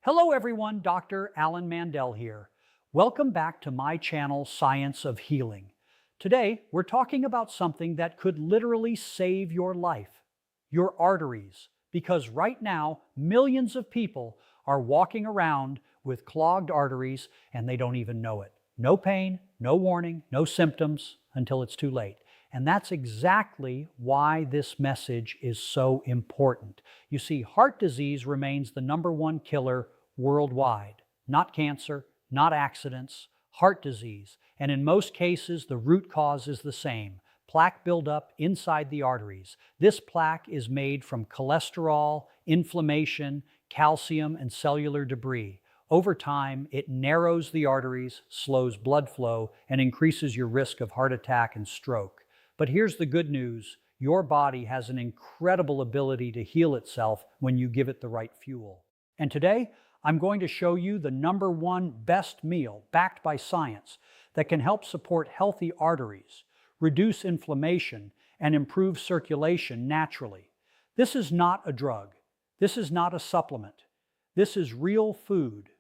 Hello everyone, Dr. Alan Mandell here. Welcome back to my channel, Science of Healing. Today, we're talking about something that could literally save your life, your arteries, because right now, millions of people are walking around with clogged arteries and they don't even know it. No pain, no warning, no symptoms until it's too late. And that's exactly why this message is so important. You see, heart disease remains the #1 killer worldwide. Not cancer, not accidents, heart disease. And in most cases, the root cause is the same: plaque buildup inside the arteries. This plaque is made from cholesterol, inflammation, calcium, and cellular debris. Over time, it narrows the arteries, slows blood flow, and increases your risk of heart attack and stroke. But here's the good news. Your body has an incredible ability to heal itself when you give it the right fuel. And today, I'm going to show you the #1 best meal, backed by science, that can help support healthy arteries, reduce inflammation, and improve circulation naturally. This is not a drug. This is not a supplement. This is real food,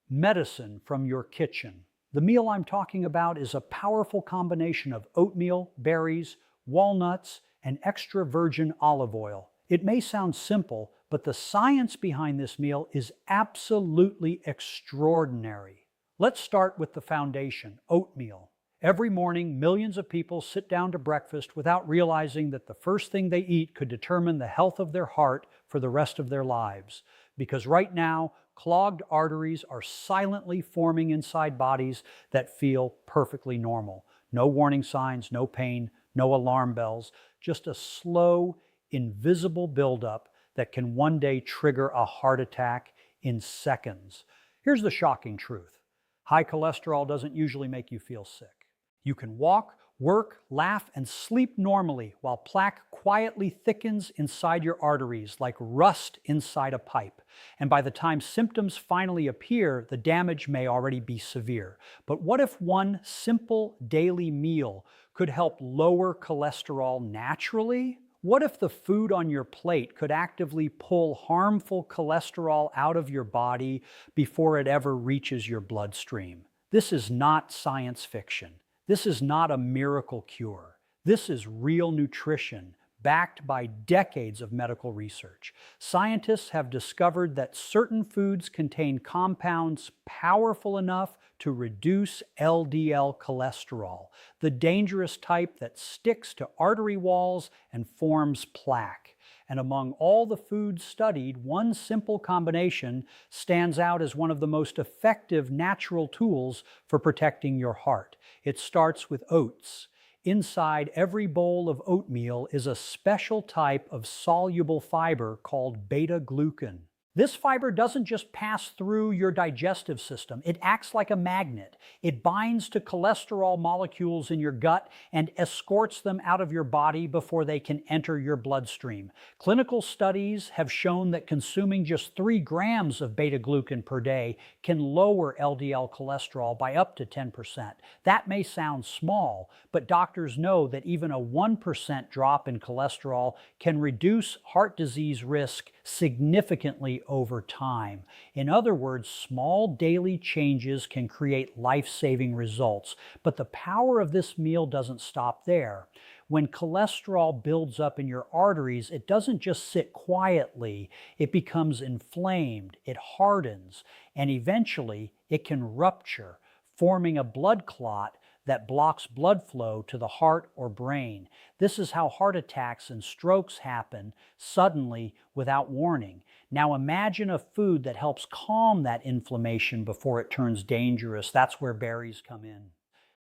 medicine from your kitchen. The meal I'm talking about is a powerful combination of oatmeal, berries, walnuts, and extra virgin olive oil. It may sound simple, but the science behind this meal is absolutely extraordinary. Let's start with the foundation, oatmeal. Every morning, millions of people sit down to breakfast without realizing that the first thing they eat could determine the health of their heart for the rest of their lives. Because right now, clogged arteries are silently forming inside bodies that feel perfectly normal. No warning signs, no pain, no alarm bells, just a slow, invisible buildup that can one day trigger a heart attack in seconds. Here's the shocking truth. High cholesterol doesn't usually make you feel sick. You can walk, work, laugh, and sleep normally while plaque quietly thickens inside your arteries like rust inside a pipe. And by the time symptoms finally appear, the damage may already be severe. But what if one simple daily meal could help lower cholesterol naturally? What if the food on your plate could actively pull harmful cholesterol out of your body before it ever reaches your bloodstream? This is not science fiction. This is not a miracle cure. This is real nutrition, backed by decades of medical research. Scientists have discovered that certain foods contain compounds powerful enough to reduce LDL cholesterol, the dangerous type that sticks to artery walls and forms plaque. And among all the foods studied, one simple combination stands out as one of the most effective natural tools for protecting your heart. It starts with oats. Inside every bowl of oatmeal is a special type of soluble fiber called beta-glucan. This fiber doesn't just pass through your digestive system, it acts like a magnet. It binds to cholesterol molecules in your gut and escorts them out of your body before they can enter your bloodstream. Clinical studies have shown that consuming just 3 grams of beta-glucan per day can lower LDL cholesterol by up to 10%. That may sound small, but doctors know that even a 1% drop in cholesterol can reduce heart disease risk significantly over time. In other words, small daily changes can create life-saving results. But the power of this meal doesn't stop there. When cholesterol builds up in your arteries, it doesn't just sit quietly. It becomes inflamed, it hardens, and eventually it can rupture, forming a blood clot that blocks blood flow to the heart or brain. This is how heart attacks and strokes happen suddenly without warning. Now imagine a food that helps calm that inflammation before it turns dangerous. That's where berries come in.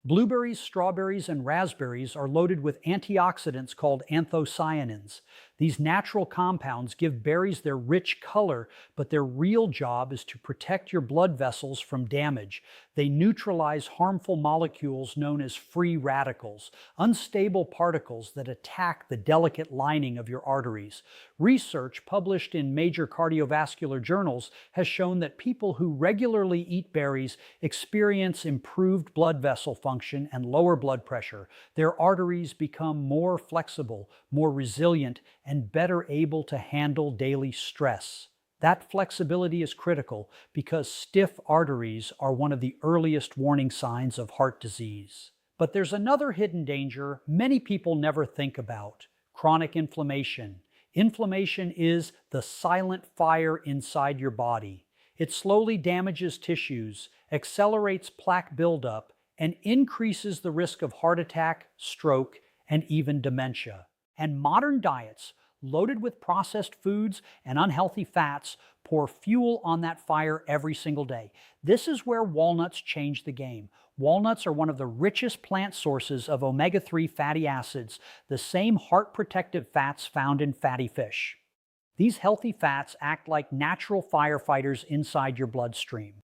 Blueberries, strawberries, and raspberries are loaded with antioxidants called anthocyanins. These natural compounds give berries their rich color, but their real job is to protect your blood vessels from damage. They neutralize harmful molecules known as free radicals, unstable particles that attack the delicate lining of your arteries. Research published in major cardiovascular journals has shown that people who regularly eat berries experience improved blood vessel function and lower blood pressure. Their arteries become more flexible, more resilient, and better able to handle daily stress. That flexibility is critical because stiff arteries are one of the earliest warning signs of heart disease. But there's another hidden danger many people never think about: chronic inflammation. Inflammation is the silent fire inside your body. It slowly damages tissues, accelerates plaque buildup, and increases the risk of heart attack, stroke, and even dementia. And modern diets, loaded with processed foods and unhealthy fats, pour fuel on that fire every single day. This is where walnuts change the game. Walnuts are one of the richest plant sources of omega-3 fatty acids, the same heart-protective fats found in fatty fish. These healthy fats act like natural firefighters inside your bloodstream.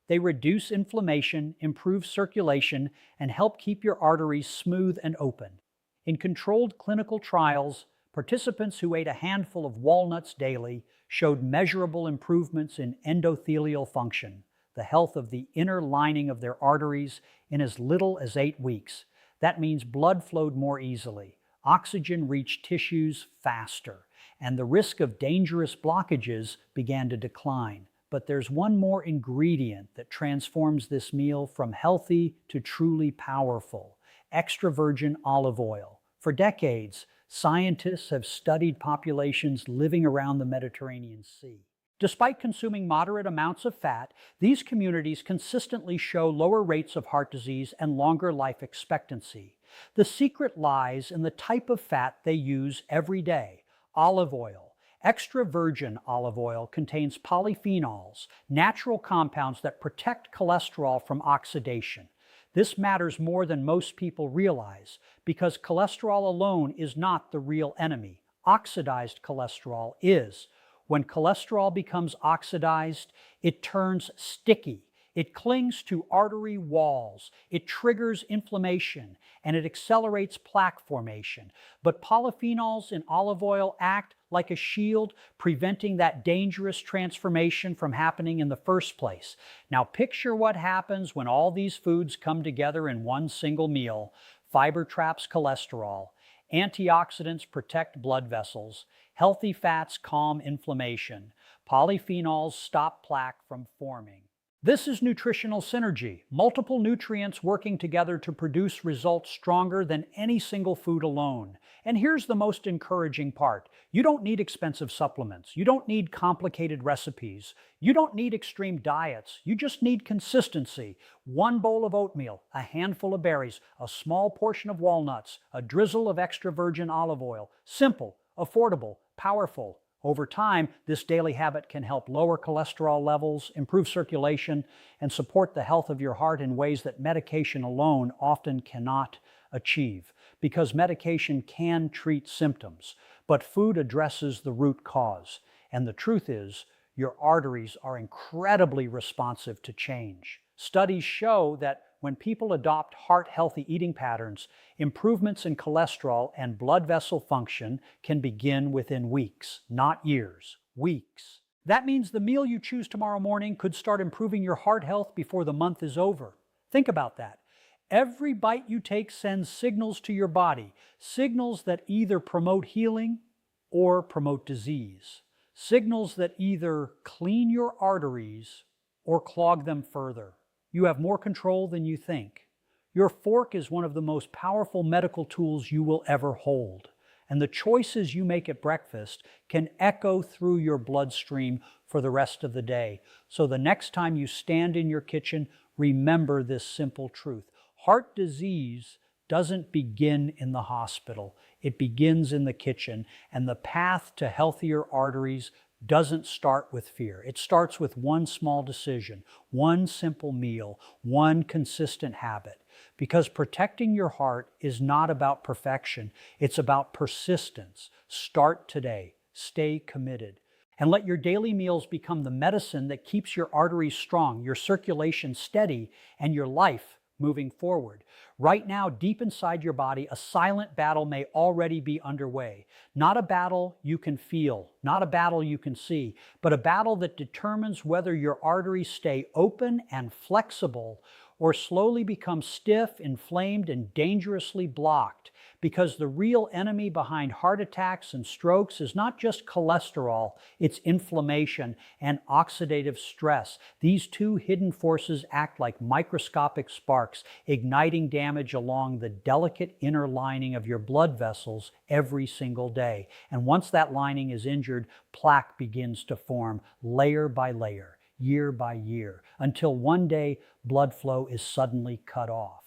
They reduce inflammation, improve circulation, and help keep your arteries smooth and open. In controlled clinical trials, participants who ate a handful of walnuts daily showed measurable improvements in endothelial function, the health of the inner lining of their arteries, in as little as 8 weeks. That means blood flowed more easily, oxygen reached tissues faster, and the risk of dangerous blockages began to decline. But there's one more ingredient that transforms this meal from healthy to truly powerful: extra virgin olive oil. For decades, scientists have studied populations living around the Mediterranean Sea. Despite consuming moderate amounts of fat, these communities consistently show lower rates of heart disease and longer life expectancy. The secret lies in the type of fat they use every day: olive oil. Extra virgin olive oil contains polyphenols, natural compounds that protect cholesterol from oxidation. This matters more than most people realize, because cholesterol alone is not the real enemy. Oxidized cholesterol is. When cholesterol becomes oxidized, it turns sticky. It clings to artery walls, it triggers inflammation, and it accelerates plaque formation. But polyphenols in olive oil act like a shield, preventing that dangerous transformation from happening in the first place. Now picture what happens when all these foods come together in one single meal. Fiber traps cholesterol, antioxidants protect blood vessels, healthy fats calm inflammation, polyphenols stop plaque from forming. This is nutritional synergy, multiple nutrients working together to produce results stronger than any single food alone. And here's the most encouraging part: you don't need expensive supplements, you don't need complicated recipes, you don't need extreme diets, you just need consistency. One bowl of oatmeal, a handful of berries, a small portion of walnuts, a drizzle of extra virgin olive oil. Simple, affordable, powerful. Over time, this daily habit can help lower cholesterol levels, improve circulation, and support the health of your heart in ways that medication alone often cannot achieve. Because medication can treat symptoms, but food addresses the root cause. And the truth is, your arteries are incredibly responsive to change. Studies show that when people adopt heart-healthy eating patterns, improvements in cholesterol and blood vessel function can begin within weeks, not years, weeks. That means the meal you choose tomorrow morning could start improving your heart health before the month is over. Think about that. Every bite you take sends signals to your body, signals that either promote healing or promote disease, signals that either clean your arteries or clog them further. You have more control than you think. Your fork is one of the most powerful medical tools you will ever hold, and the choices you make at breakfast can echo through your bloodstream for the rest of the day. So the next time you stand in your kitchen, remember this simple truth: heart disease doesn't begin in the hospital. It begins in the kitchen, and the path to healthier arteries doesn't start with fear. It starts with one small decision, one simple meal, one consistent habit. Because protecting your heart is not about perfection, it's about persistence. Start today. Stay committed. And let your daily meals become the medicine that keeps your arteries strong, your circulation steady, and your life moving forward. Right now, deep inside your body, a silent battle may already be underway. Not a battle you can feel, not a battle you can see, but a battle that determines whether your arteries stay open and flexible or slowly become stiff, inflamed, and dangerously blocked. because the real enemy behind heart attacks and strokes is not just cholesterol, it's inflammation and oxidative stress. These two hidden forces act like microscopic sparks, igniting damage along the delicate inner lining of your blood vessels every single day. And once that lining is injured, plaque begins to form layer by layer, year by year, until one day blood flow is suddenly cut off.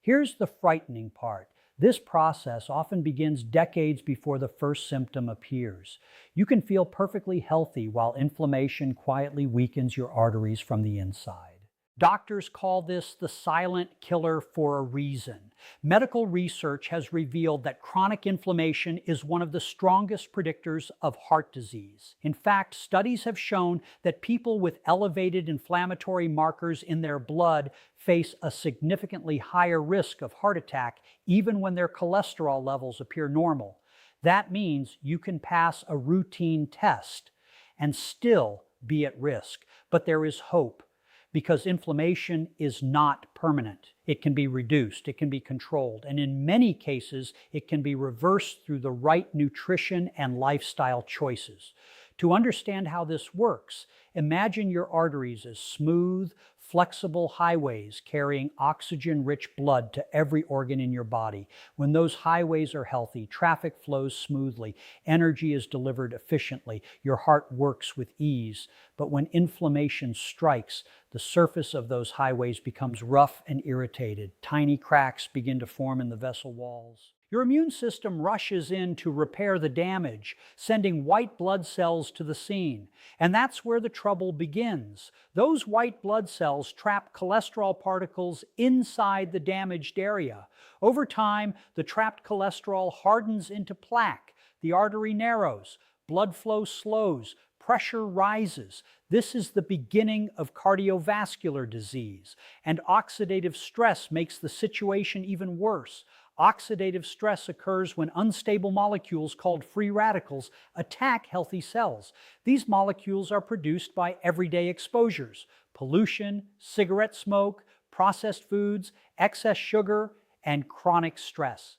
Here's the frightening part. This process often begins decades before the first symptom appears. You can feel perfectly healthy while inflammation quietly weakens your arteries from the inside. Doctors call this the silent killer for a reason. Medical research has revealed that chronic inflammation is one of the strongest predictors of heart disease. In fact, studies have shown that people with elevated inflammatory markers in their blood face a significantly higher risk of heart attack even when their cholesterol levels appear normal. That means you can pass a routine test and still be at risk. But there is hope, because inflammation is not permanent. It can be reduced, it can be controlled, and in many cases, it can be reversed through the right nutrition and lifestyle choices. To understand how this works, imagine your arteries as smooth, flexible highways carrying oxygen-rich blood to every organ in your body. When those highways are healthy, traffic flows smoothly, energy is delivered efficiently, your heart works with ease. But when inflammation strikes, the surface of those highways becomes rough and irritated. Tiny cracks begin to form in the vessel walls. Your immune system rushes in to repair the damage, sending white blood cells to the scene. And that's where the trouble begins. Those white blood cells trap cholesterol particles inside the damaged area. Over time, the trapped cholesterol hardens into plaque. The artery narrows, blood flow slows, pressure rises. This is the beginning of cardiovascular disease. And oxidative stress makes the situation even worse. Oxidative stress occurs when unstable molecules called free radicals attack healthy cells. These molecules are produced by everyday exposures: pollution, cigarette smoke, processed foods, excess sugar, and chronic stress.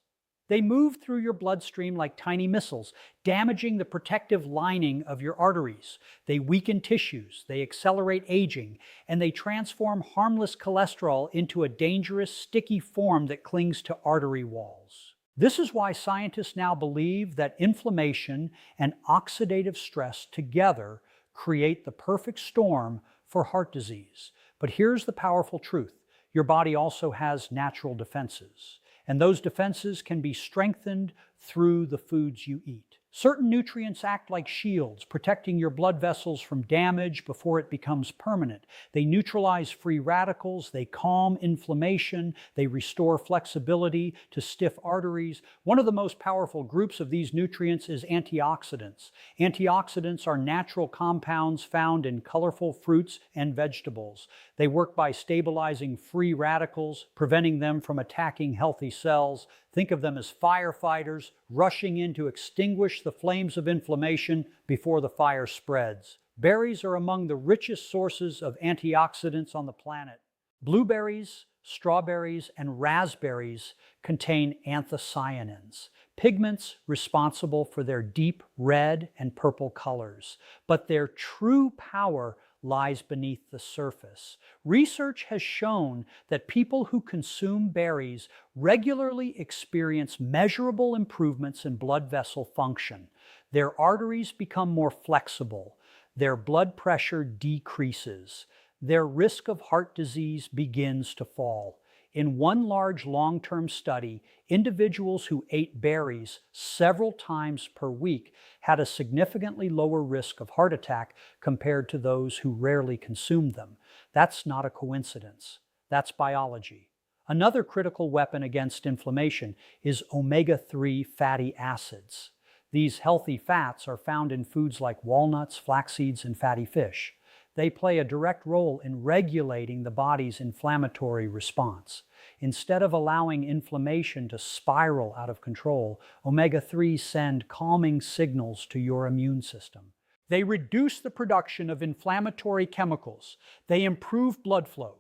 They move through your bloodstream like tiny missiles, damaging the protective lining of your arteries. They weaken tissues, they accelerate aging, and they transform harmless cholesterol into a dangerous, sticky form that clings to artery walls. This is why scientists now believe that inflammation and oxidative stress together create the perfect storm for heart disease. But here's the powerful truth. Your body also has natural defenses. And those defenses can be strengthened through the foods you eat. Certain nutrients act like shields, protecting your blood vessels from damage before it becomes permanent. They neutralize free radicals, they calm inflammation, they restore flexibility to stiff arteries. One of the most powerful groups of these nutrients is antioxidants. Antioxidants are natural compounds found in colorful fruits and vegetables. They work by stabilizing free radicals, preventing them from attacking healthy cells. Think of them as firefighters rushing in to extinguish the flames of inflammation before the fire spreads. Berries are among the richest sources of antioxidants on the planet. Blueberries, strawberries, and raspberries contain anthocyanins, pigments responsible for their deep red and purple colors. But their true power lies beneath the surface. Research has shown that people who consume berries regularly experience measurable improvements in blood vessel function. Their arteries become more flexible, their blood pressure decreases, their risk of heart disease begins to fall. In one large long-term study, individuals who ate berries several times per week had a significantly lower risk of heart attack compared to those who rarely consumed them. That's not a coincidence. That's biology. Another critical weapon against inflammation is omega-3 fatty acids. These healthy fats are found in foods like walnuts, flax seeds, and fatty fish. They play a direct role in regulating the body's inflammatory response. Instead of allowing inflammation to spiral out of control, omega-3s send calming signals to your immune system. They reduce the production of inflammatory chemicals, they improve blood flow,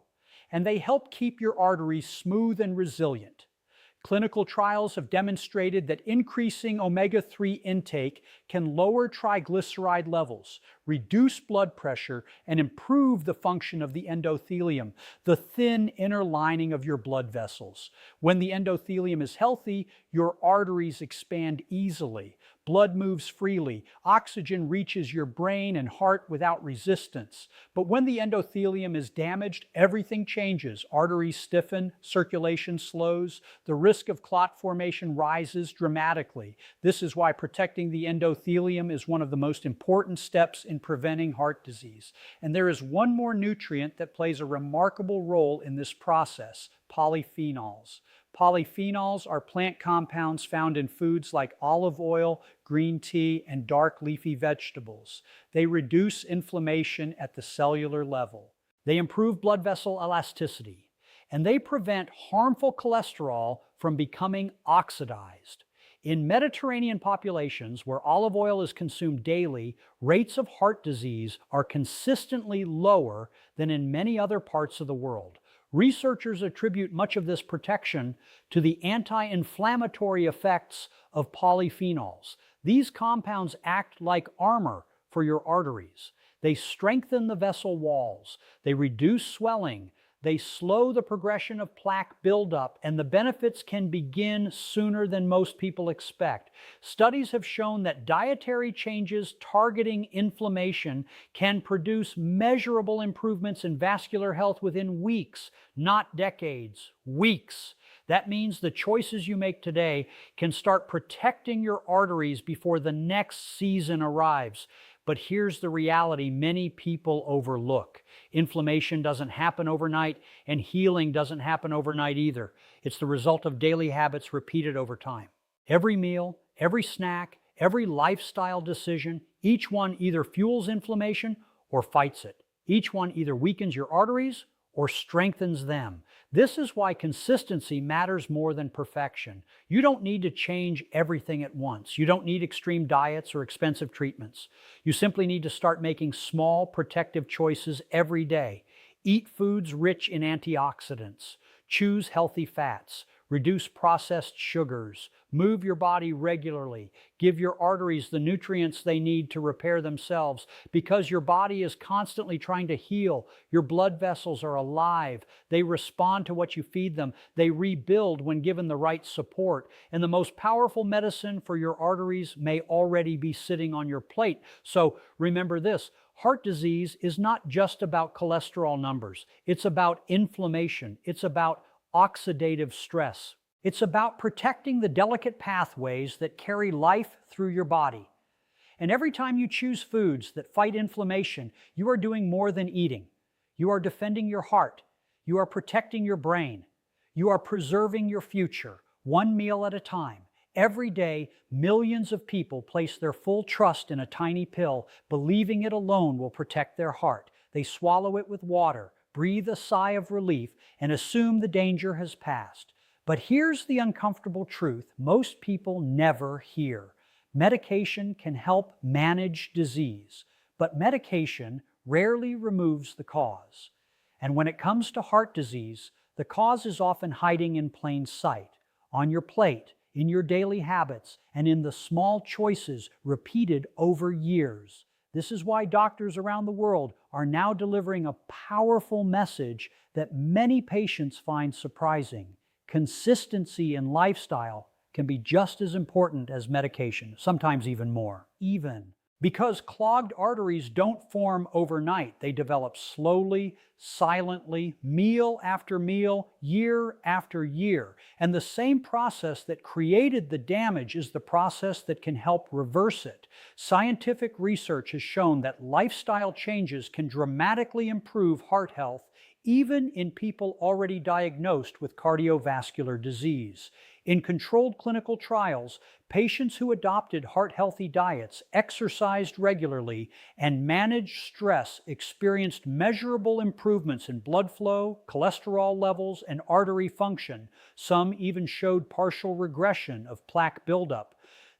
and they help keep your arteries smooth and resilient. Clinical trials have demonstrated that increasing omega-3 intake can lower triglyceride levels, reduce blood pressure, and improve the function of the endothelium, the thin inner lining of your blood vessels. When the endothelium is healthy, your arteries expand easily. Blood moves freely. Oxygen reaches your brain and heart without resistance. But when the endothelium is damaged, everything changes. Arteries stiffen, circulation slows, the risk of clot formation rises dramatically. This is why protecting the endothelium is one of the most important steps in preventing heart disease. And there is one more nutrient that plays a remarkable role in this process: polyphenols. Polyphenols are plant compounds found in foods like olive oil, green tea, and dark leafy vegetables. They reduce inflammation at the cellular level. They improve blood vessel elasticity, and they prevent harmful cholesterol from becoming oxidized. In Mediterranean populations where olive oil is consumed daily, rates of heart disease are consistently lower than in many other parts of the world. Researchers attribute much of this protection to the anti-inflammatory effects of polyphenols. These compounds act like armor for your arteries. They strengthen the vessel walls, they reduce swelling, they slow the progression of plaque buildup, and the benefits can begin sooner than most people expect. Studies have shown that dietary changes targeting inflammation can produce measurable improvements in vascular health within weeks, not decades, weeks. That means the choices you make today can start protecting your arteries before the next season arrives. But here's the reality many people overlook. Inflammation doesn't happen overnight, and healing doesn't happen overnight either. It's the result of daily habits repeated over time. Every meal, every snack, every lifestyle decision, each one either fuels inflammation or fights it. Each one either weakens your arteries or strengthens them. This is why consistency matters more than perfection. You don't need to change everything at once. You don't need extreme diets or expensive treatments. You simply need to start making small, protective choices every day. Eat foods rich in antioxidants. Choose healthy fats. Reduce processed sugars. Move your body regularly. Give your arteries the nutrients they need to repair themselves. Because your body is constantly trying to heal, your blood vessels are alive. They respond to what you feed them. They rebuild when given the right support. And the most powerful medicine for your arteries may already be sitting on your plate. So remember this: heart disease is not just about cholesterol numbers. It's about inflammation. It's about oxidative stress. It's about protecting the delicate pathways that carry life through your body. And every time you choose foods that fight inflammation, you are doing more than eating. You are defending your heart. You are protecting your brain. You are preserving your future, one meal at a time. Every day, millions of people place their full trust in a tiny pill, believing it alone will protect their heart. They swallow it with water, breathe a sigh of relief, and assume the danger has passed. But here's the uncomfortable truth most people never hear. Medication can help manage disease, but medication rarely removes the cause. And when it comes to heart disease, the cause is often hiding in plain sight, on your plate, in your daily habits, and in the small choices repeated over years. This is why doctors around the world are now delivering a powerful message that many patients find surprising. Consistency in lifestyle can be just as important as medication, sometimes even more. Because clogged arteries don't form overnight. They develop slowly, silently, meal after meal, year after year. And the same process that created the damage is the process that can help reverse it. Scientific research has shown that lifestyle changes can dramatically improve heart health, even in people already diagnosed with cardiovascular disease. In controlled clinical trials, patients who adopted heart-healthy diets, exercised regularly, and managed stress experienced measurable improvements in blood flow, cholesterol levels, and artery function. Some even showed partial regression of plaque buildup.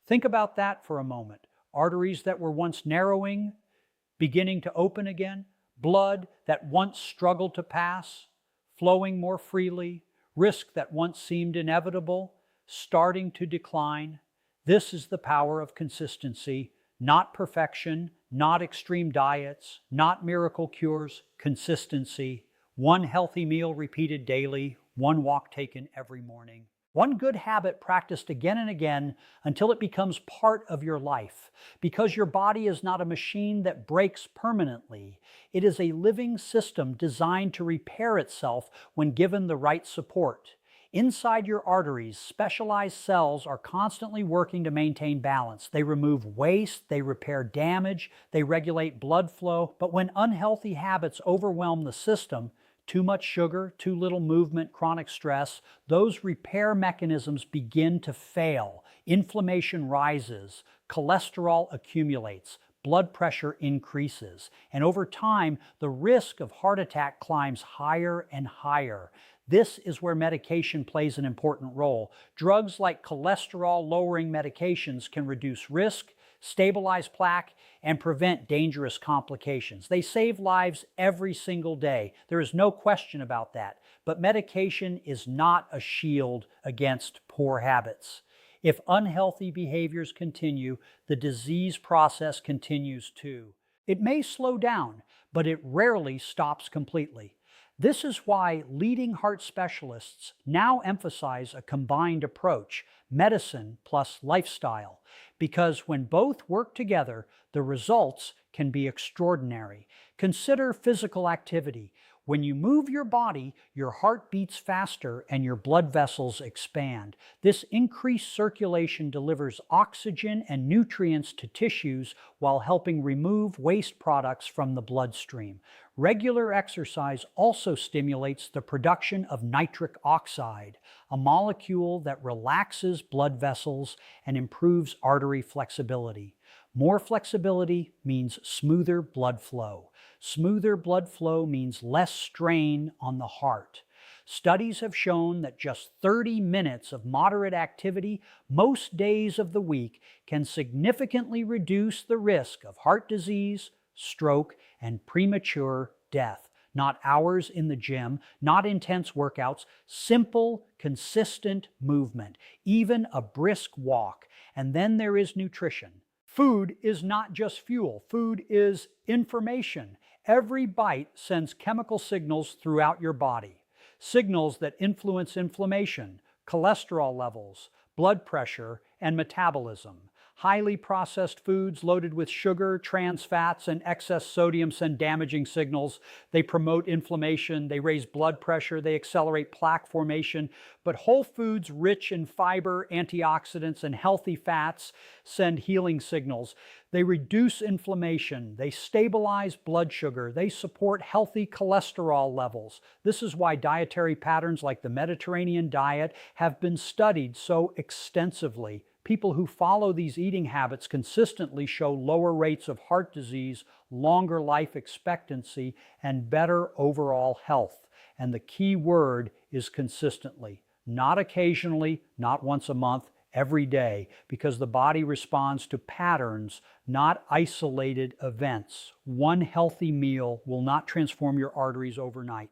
Think about that for a moment. Arteries that were once narrowing, beginning to open again. Blood that once struggled to pass, flowing more freely, Risk that once seemed inevitable, starting to decline. This is the power of consistency, not perfection, not extreme diets, not miracle cures, consistency. One healthy meal repeated daily, one walk taken every morning. One good habit practiced again and again until it becomes part of your life. Because your body is not a machine that breaks permanently. It is a living system designed to repair itself when given the right support. Inside your arteries, specialized cells are constantly working to maintain balance. They remove waste, they repair damage, they regulate blood flow. But when unhealthy habits overwhelm the system, too much sugar, too little movement, chronic stress, those repair mechanisms begin to fail. Inflammation rises, cholesterol accumulates, blood pressure increases, and over time, the risk of heart attack climbs higher and higher. This is where medication plays an important role. Drugs like cholesterol-lowering medications can reduce risk, stabilize plaque, and prevent dangerous complications. They save lives every single day. There is no question about that. But medication is not a shield against poor habits. If unhealthy behaviors continue, the disease process continues too. It may slow down, but it rarely stops completely. This is why leading heart specialists now emphasize a combined approach, medicine plus lifestyle, because when both work together, the results can be extraordinary. Consider physical activity. When you move your body, your heart beats faster and your blood vessels expand. This increased circulation delivers oxygen and nutrients to tissues while helping remove waste products from the bloodstream. Regular exercise also stimulates the production of nitric oxide, a molecule that relaxes blood vessels and improves artery flexibility. More flexibility means smoother blood flow. Smoother blood flow means less strain on the heart. Studies have shown that just 30 minutes of moderate activity most days of the week can significantly reduce the risk of heart disease, stroke, and premature death. Not hours in the gym, not intense workouts, simple, consistent movement, even a brisk walk. And then there is nutrition. Food is not just fuel. Food is information. Every bite sends chemical signals throughout your body. Signals that influence inflammation, cholesterol levels, blood pressure, and metabolism. Highly processed foods loaded with sugar, trans fats, and excess sodium send damaging signals. They promote inflammation, they raise blood pressure, they accelerate plaque formation. But whole foods rich in fiber, antioxidants, and healthy fats send healing signals. They reduce inflammation, they stabilize blood sugar, they support healthy cholesterol levels. This is why dietary patterns like the Mediterranean diet have been studied so extensively. People who follow these eating habits consistently show lower rates of heart disease, longer life expectancy, and better overall health. And the key word is consistently, not occasionally, not once a month, every day, because the body responds to patterns, not isolated events. One healthy meal will not transform your arteries overnight.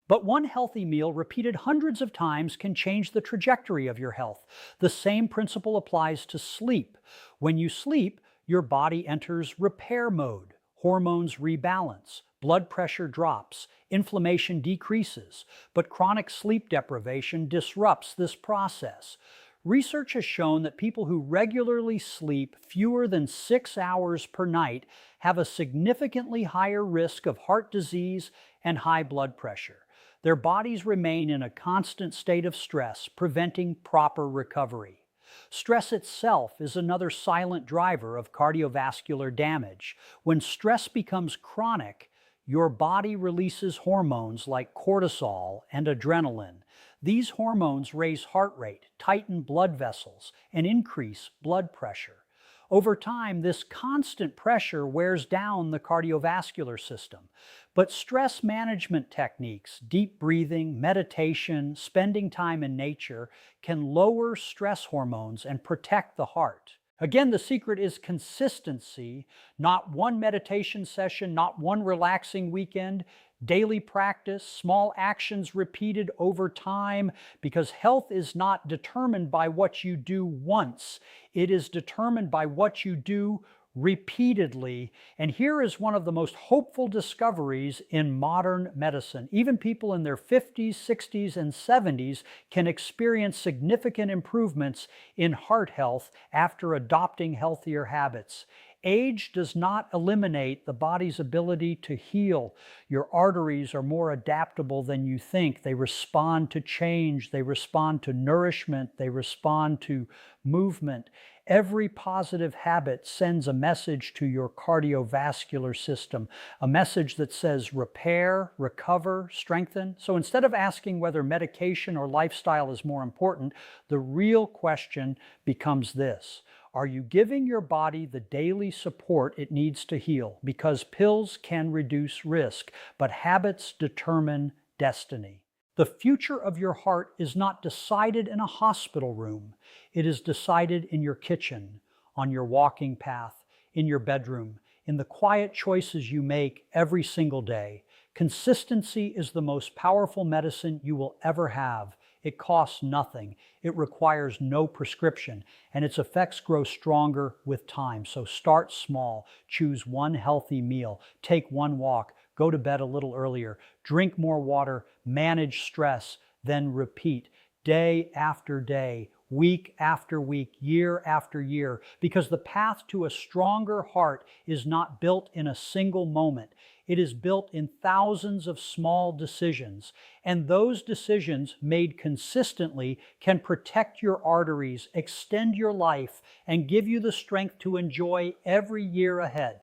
But one healthy meal repeated hundreds of times can change the trajectory of your health. The same principle applies to sleep. When you sleep, your body enters repair mode. Hormones rebalance, blood pressure drops, inflammation decreases, but chronic sleep deprivation disrupts this process. Research has shown that people who regularly sleep fewer than 6 hours per night have a significantly higher risk of heart disease and high blood pressure. Their bodies remain in a constant state of stress, preventing proper recovery. Stress itself is another silent driver of cardiovascular damage. When stress becomes chronic, your body releases hormones like cortisol and adrenaline. These hormones raise heart rate, tighten blood vessels, and increase blood pressure. Over time, this constant pressure wears down the cardiovascular system. But stress management techniques, deep breathing, meditation, spending time in nature, can lower stress hormones and protect the heart. Again, the secret is consistency, not one meditation session, not one relaxing weekend. daily practice, small actions repeated over time, because health is not determined by what you do once. It is determined by what you do repeatedly. And here is one of the most hopeful discoveries in modern medicine. Even people in their 50s, 60s, and 70s can experience significant improvements in heart health after adopting healthier habits. Age does not eliminate the body's ability to heal. Your arteries are more adaptable than you think. They respond to change. They respond to nourishment. They respond to movement. Every positive habit sends a message to your cardiovascular system, a message that says repair, recover, strengthen. So instead of asking whether medication or lifestyle is more important, the real question becomes this: are you giving your body the daily support it needs to heal? Because pills can reduce risk, but habits determine destiny. The future of your heart is not decided in a hospital room. It is decided in your kitchen, on your walking path, in your bedroom, in the quiet choices you make every single day. Consistency is the most powerful medicine you will ever have. It costs nothing. It requires no prescription, and its effects grow stronger with time. So start small. Choose one healthy meal. Take one walk. Go to bed a little earlier. Drink more water. Manage stress. Then repeat day after day, week after week, year after year, because the path to a stronger heart is not built in a single moment. It is built in thousands of small decisions, and those decisions made consistently can protect your arteries, extend your life, and give you the strength to enjoy every year ahead.